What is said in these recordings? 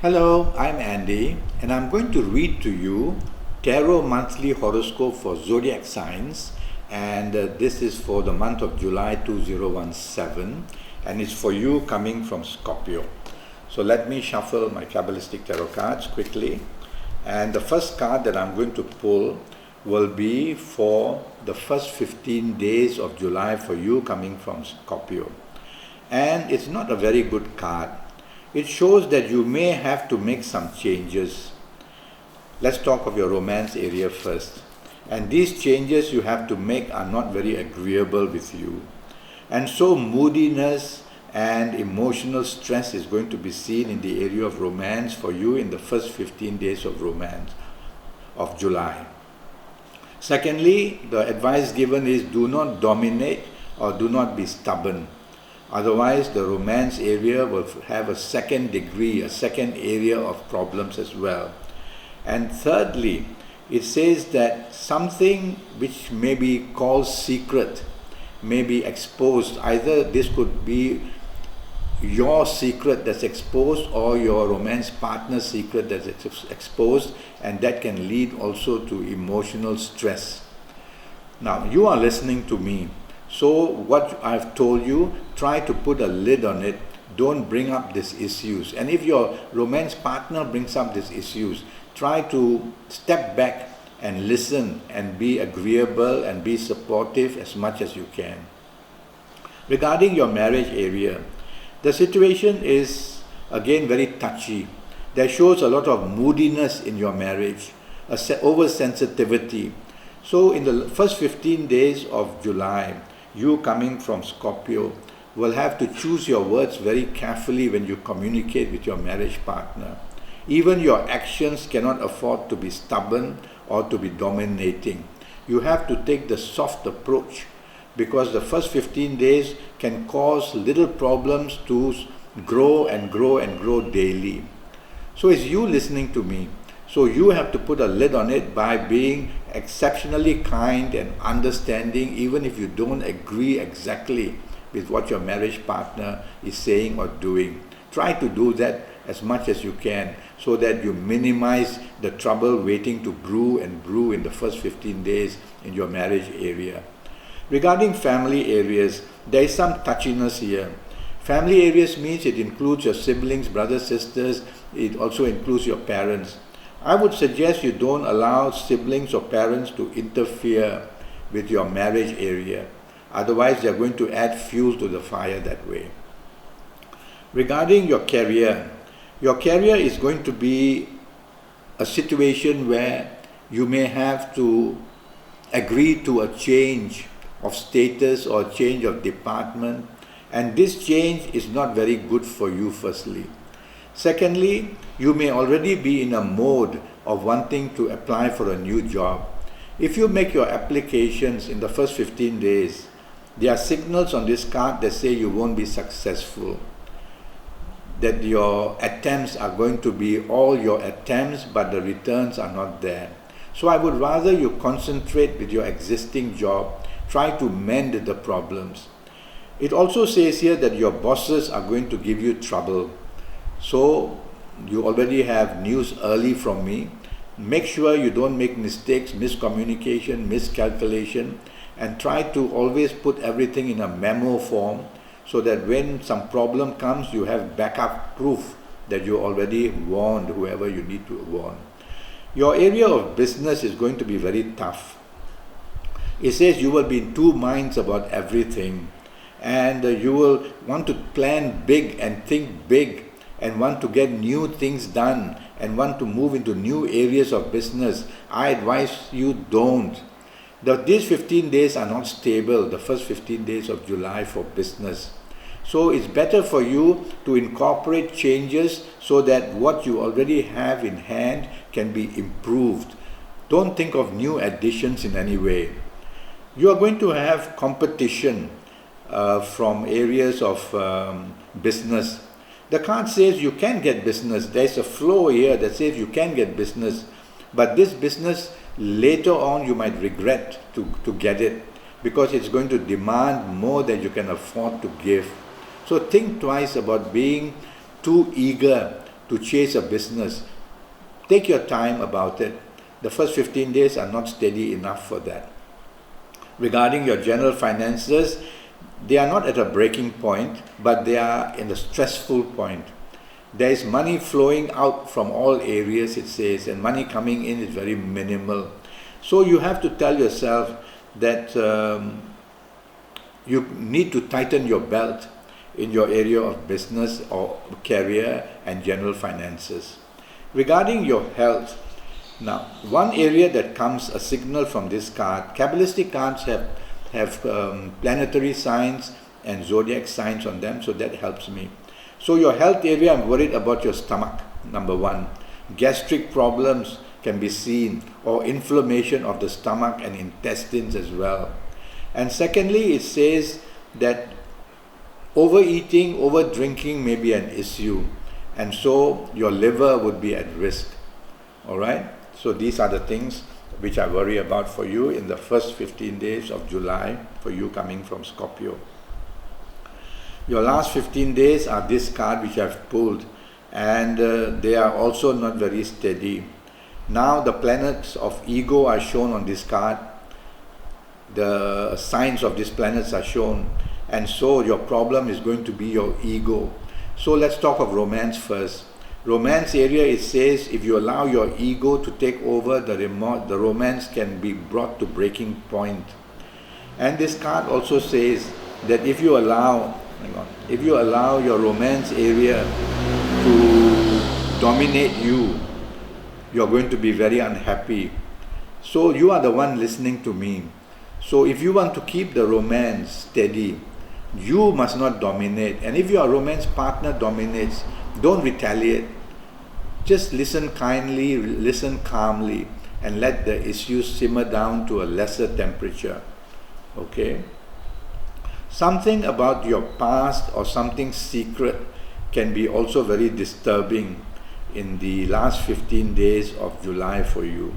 Hello, I'm Andy, and I'm going to read to you Tarot Monthly Horoscope for Zodiac Signs, and this is for the month of July 2017, and it's for you coming from Scorpio. So let me shuffle my Kabbalistic Tarot cards quickly, and the first card that I'm going to pull will be for the first 15 days of July for you coming from Scorpio. And it's not a very good card. It shows that you may have to make some changes. Let's talk of your romance area first. And these changes you have to make are not very agreeable with you. And so moodiness and emotional stress is going to be seen in the area of romance for you in the first 15 days of romance of July. Secondly, the advice given is do not dominate or do not be stubborn. Otherwise, the romance area will have a second degree, a second area of problems as well. And thirdly, it says that something which may be called secret may be exposed. Either this could be your secret that's exposed or your romance partner's secret that's exposed, and that can lead also to emotional stress. Now, you are listening to me. So what I've told you, try to put a lid on it. Don't bring up these issues. And if your romance partner brings up these issues, try to step back and listen and be agreeable and be supportive as much as you can. Regarding your marriage area, the situation is again very touchy. There shows a lot of moodiness in your marriage, oversensitivity. So in the first 15 days of July, you coming from Scorpio will have to choose your words very carefully when you communicate with your marriage partner. Even your actions cannot afford to be stubborn or to be dominating. You have to take the soft approach, because the first 15 days can cause little problems to grow and grow and grow daily. So it's you listening to me. So you have to put a lid on it by being exceptionally kind and understanding, even if you don't agree exactly with what your marriage partner is saying or doing. Try to do that as much as you can so that you minimize the trouble waiting to brew and brew in the first 15 days in your marriage area. Regarding family areas, there is some touchiness here. Family areas means it includes your siblings, brothers, sisters, it also includes your parents. I would suggest you don't allow siblings or parents to interfere with your marriage area. Otherwise, they're going to add fuel to the fire that way. Regarding your career is going to be a situation where you may have to agree to a change of status or change of department, and this change is not very good for you firstly. Secondly, you may already be in a mode of wanting to apply for a new job. If you make your applications in the first 15 days, there are signals on this card that say you won't be successful, that your attempts are going to be all your attempts, but the returns are not there. So I would rather you concentrate with your existing job, try to mend the problems. It also says here that your bosses are going to give you trouble. So you already have news early from me. Make sure you don't make mistakes, miscommunication, miscalculation, and try to always put everything in a memo form so that when some problem comes, you have backup proof that you already warned whoever you need to warn. Your area of business is going to be very tough. It says you will be in two minds about everything, and you will want to plan big and think big and want to get new things done and want to move into new areas of business. I advise you don't. These 15 days are not stable, the first 15 days of July for business. So it's better for you to incorporate changes so that what you already have in hand can be improved. Don't think of new additions in any way. You are going to have competition from areas of business. The card says you can get business. There's a flow here that says you can get business, but this business later on you might regret to get it because it's going to demand more than you can afford to give. So think twice about being too eager to chase a business, take your time about it. The first 15 days are not steady enough for that. Regarding your general finances, they are not at a breaking point, but they are in a stressful point. There is money flowing out from all areas, it says, and money coming in is very minimal. So you have to tell yourself that you need to tighten your belt in your area of business or career and general finances. Regarding your health, now one area that comes a signal from this card, Kabbalistic cards have planetary signs and zodiac signs on them, so that helps me. So your health area, I'm worried about your stomach, number one. Gastric problems can be seen, or inflammation of the stomach and intestines as well. And secondly, it says that overeating, over drinking may be an issue, and so your liver would be at risk. All right? So these are the things which I worry about for you in the first 15 days of July, for you coming from Scorpio. Your last 15 days are this card which I've pulled, and they are also not very steady. Now the planets of ego are shown on this card. The signs of these planets are shown, and so your problem is going to be your ego. So let's talk of romance first. Romance area, it says if you allow your ego to take over, the romance can be brought to breaking point. And this card also says that if you allow your romance area to dominate you, you're going to be very unhappy. So you are the one listening to me. So if you want to keep the romance steady, you must not dominate. And if your romance partner dominates, don't retaliate. Just listen kindly, listen calmly, and let the issues simmer down to a lesser temperature. Okay? Something about your past or something secret can be also very disturbing in the last 15 days of July for you.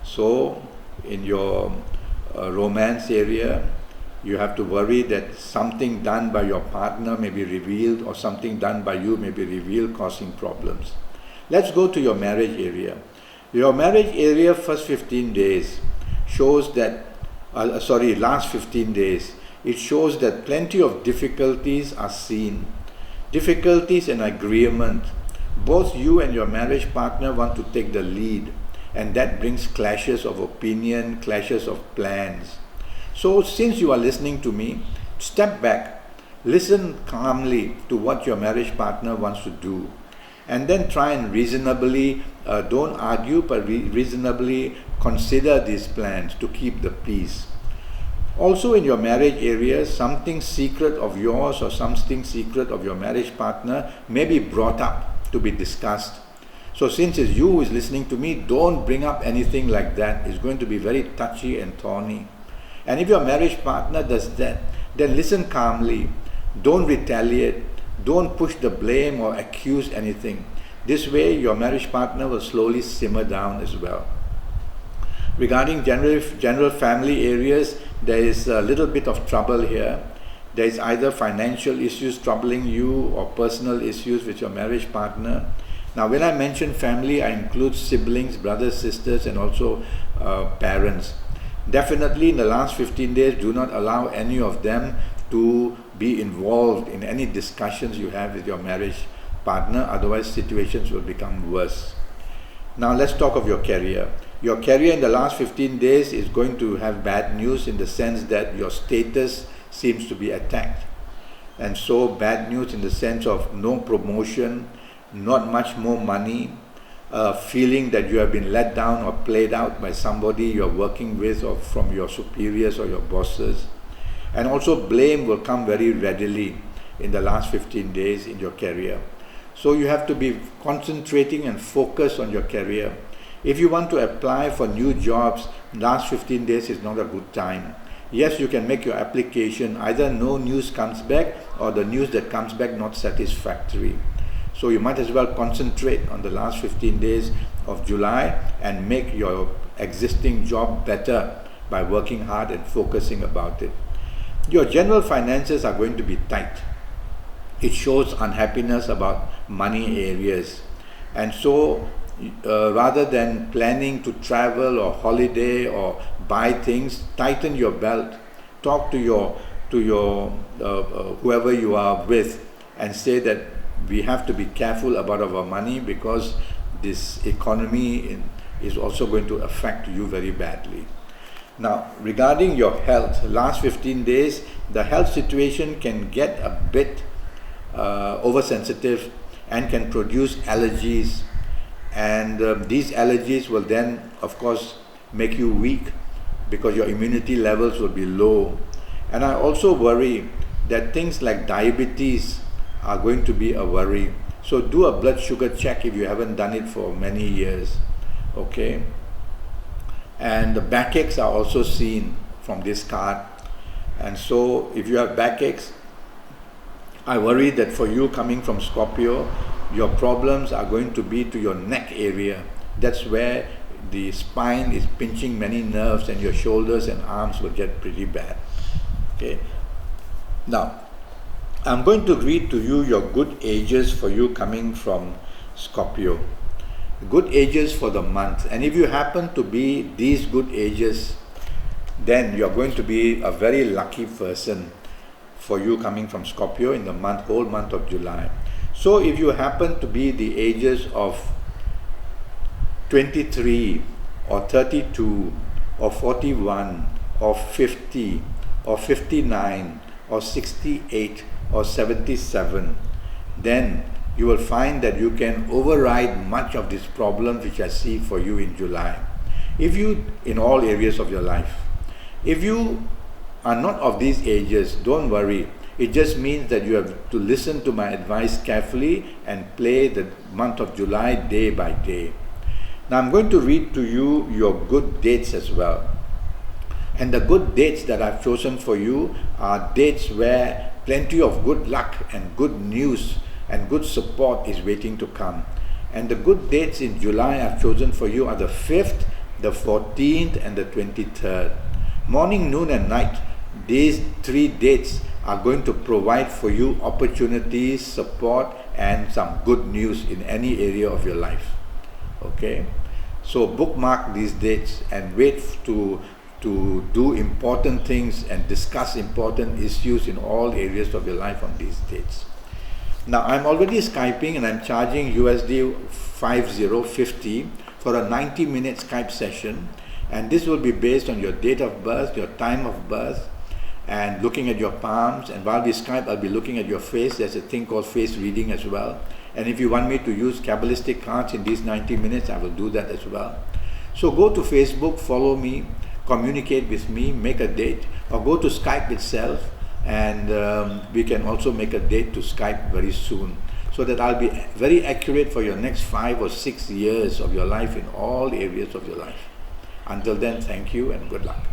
So in your romance area, you have to worry that something done by your partner may be revealed, or something done by you may be revealed, causing problems. Let's go to your marriage area. Your marriage area first 15 days shows that, last 15 days, it shows that plenty of difficulties are seen. Difficulties and agreement. Both you and your marriage partner want to take the lead, and that brings clashes of opinion, clashes of plans. So since you are listening to me, step back, listen calmly to what your marriage partner wants to do, and then try and reasonably, don't argue, but reasonably consider these plans to keep the peace. Also in your marriage area, something secret of yours or something secret of your marriage partner may be brought up to be discussed. So since it's you who is listening to me, don't bring up anything like that. It's going to be very touchy and thorny. And if your marriage partner does that, then listen calmly. Don't retaliate. Don't push the blame or accuse anything. This way, your marriage partner will slowly simmer down as well. Regarding general family areas, there is a little bit of trouble here. There is either financial issues troubling you or personal issues with your marriage partner. Now, when I mention family, I include siblings, brothers, sisters, and also parents. Definitely in the last 15 days, do not allow any of them to be involved in any discussions you have with your marriage partner, otherwise situations will become worse. Now let's talk of your career. Your career in the last 15 days is going to have bad news in the sense that your status seems to be attacked. And so bad news in the sense of no promotion, not much more money, feeling that you have been let down or played out by somebody you're working with or from your superiors or your bosses. And also blame will come very readily in the last 15 days in your career. So you have to be concentrating and focused on your career. If you want to apply for new jobs, last 15 days is not a good time. Yes, you can make your application, either no news comes back or the news that comes back not satisfactory. So you might as well concentrate on the last 15 days of July and make your existing job better by working hard and focusing about it. Your general finances are going to be tight. it shows unhappiness about money areas. And so rather than planning to travel or holiday or buy things, tighten your belt, talk to your whoever you are with, and say that we have to be careful about our money, because this economy is also going to affect you very badly. Now, regarding your health, last 15 days, the health situation can get a bit oversensitive and can produce allergies, and these allergies will then, of course, make you weak because your immunity levels will be low. And I also worry that things like diabetes are going to be a worry. So do a blood sugar check if you haven't done it for many years, okay? And the backaches are also seen from this card. And so if you have backaches, I worry that for you coming from Scorpio, your problems are going to be to your neck area. That's where the spine is pinching many nerves, and your shoulders and arms will get pretty bad. Okay. Now, I'm going to read to you your good ages for you coming from Scorpio. Good ages for the month. And if you happen to be these good ages, then you're going to be a very lucky person for you coming from Scorpio in the whole month of July. So if you happen to be the ages of 23 or 32 or 41 or 50 or 59 or 68 or 77, then you will find that you can override much of these problems which I see for you in July. If you, in all areas of your life, if you are not of these ages, don't worry. It just means that you have to listen to my advice carefully and play the month of July day by day. Now I'm going to read to you your good dates as well. And the good dates that I've chosen for you are dates where plenty of good luck and good news and good support is waiting to come. And the good dates in July I've chosen for you are the 5th, the 14th and the 23rd. Morning, noon and night, these 3 dates are going to provide for you opportunities, support and some good news in any area of your life. Okay, so bookmark these dates and wait to do important things and discuss important issues in all areas of your life on these dates. Now I'm already Skyping and I'm charging USD 50 for a 90-minute Skype session, and this will be based on your date of birth, your time of birth, and looking at your palms. And while we Skype, I'll be looking at your face. There's a thing called face reading as well. And if you want me to use Kabbalistic cards in these 90 minutes, I will do that as well. So go to Facebook, follow me, communicate with me, make a date, or go to Skype itself, and we can also make a date to Skype very soon, so that I'll be very accurate for your next 5 or 6 years of your life in all areas of your life. Until then, thank you and good luck.